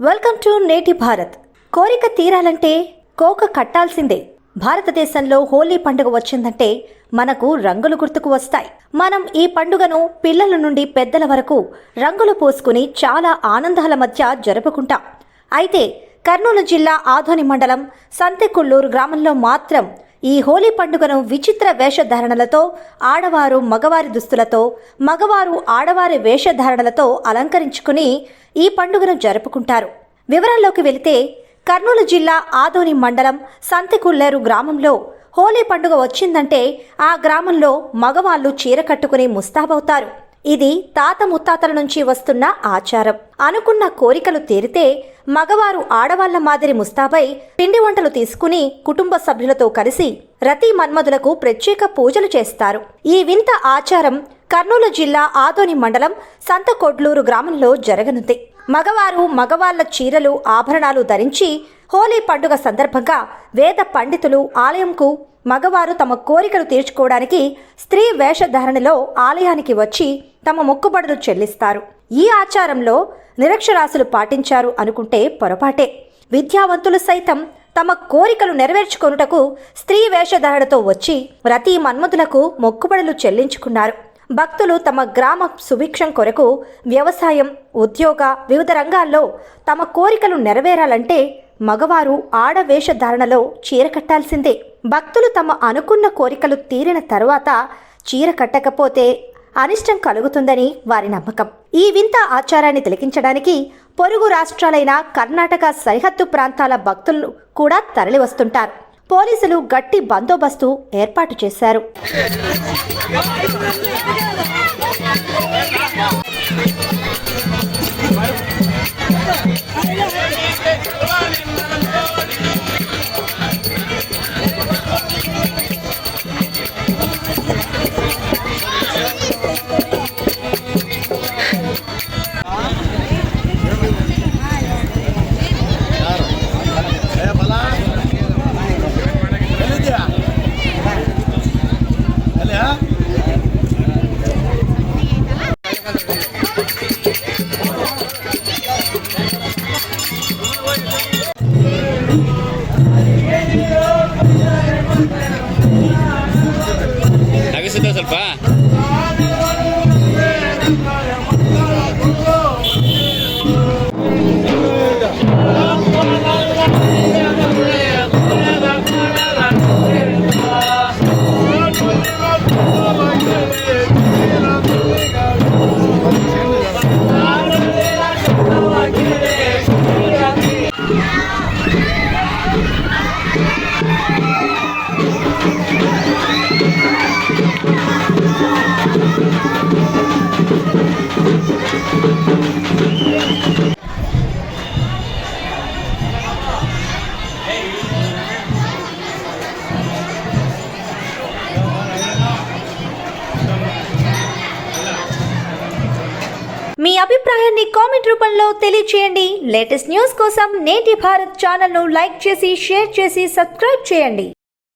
Welcome to నేటి భారత్. కోరిక తీరాలంటే కోక కట్టాల్సిందే. భారతదేశంలో హోలీ పండుగ వచ్చిందంటే మనకు రంగులు గుర్తుకు వస్తాయి. మనం ఈ పండుగను పిల్లల నుండి పెద్దల వరకు రంగులు పూసుకుని చాలా ఆనందాల మధ్య జరుపుకుంటాం. అయితే కర్నూలు జిల్లా ఆదోని మండలం సంతెకుళ్ళూరు గ్రామంలో మాత్రం ఈ హోలీ పండుగను విచిత్ర వేషధారణలతో, ఆడవారు మగవారి దుస్తులతో, మగవారు ఆడవారి వేషధారణలతో అలంకరించుకుని ఈ పండుగను జరుపుకుంటారు. వివరాల్లోకి వెళితే కర్నూలు జిల్లా ఆదోని మండలం సంతెకుళ్ళేరు గ్రామంలో హోలీ పండుగ వచ్చిందంటే ఆ గ్రామంలో మగవాళ్లు చీర కట్టుకుని ముస్తాబవుతారు. ఇది తాత ముత్తాతల నుంచి వస్తున్న ఆచారం. అనుకున్న కోరికలు తీరితే మగవారు ఆడవాళ్ల మాదిరి ముస్తాబై పిండి వంటలు తీసుకుని కుటుంబ సభ్యులతో కలిసి రతి మన్మధులకు ప్రత్యేక పూజలు చేస్తారు. ఈ వింత ఆచారం కర్నూలు జిల్లా ఆదోని మండలం సంతకొడ్లూరు గ్రామంలో జరగనుంది. మగవారు మగవాళ్ల చీరలు ఆభరణాలు ధరించి హోలీ పండుగ సందర్భంగా వేద పండితులు ఆలయంకు మగవారు తమ కోరికలు తీర్చుకోవడానికి స్త్రీ వేషధారణలో ఆలయానికి వచ్చి తమ మొక్కుబడులు చెల్లిస్తారు. ఈ ఆచారంలో నిరక్షరాస్యులు పాటించారు అనుకుంటే పొరపాటే. విద్యావంతులు సైతం తమ కోరికలు నెరవేర్చుకొనుటకు స్త్రీ వేషధారణతో వచ్చి రతి మన్మధులకు మొక్కుబడులు చెల్లించుకున్నారు. భక్తులు తమ గ్రామ సుభిక్షం కొరకు వ్యవసాయం, ఉద్యోగ వివిధ రంగాల్లో తమ కోరికలు నెరవేరాలంటే మగవారు ఆడవేషధారణలో చీర కట్టాల్సిందే. భక్తులు తమ అనుకున్న కోరికలు తీరిన తరువాత చీర కట్టకపోతే అనిష్టం కలుగుతుందని వారి నమ్మకం. ఈ వింత ఆచారాన్ని తిలకించడానికి పొరుగు రాష్ట్రాలైన కర్ణాటక సరిహద్దు ప్రాంతాల భక్తులు కూడా తరలివస్తుంటారు. పోలీసులు గట్టి బందోబస్తు ఏర్పాటు చేశారు. ಸ್ವಲ್ಪ మీ అభిప్రాయాన్ని కామెంట్ రూపంలో తెలియజేయండి. లేటెస్ట్ న్యూస్ కోసం నేటి భారత్ ఛానల్ను లైక్ చేసి, షేర్ చేసి, సబ్స్క్రైబ్ చేయండి.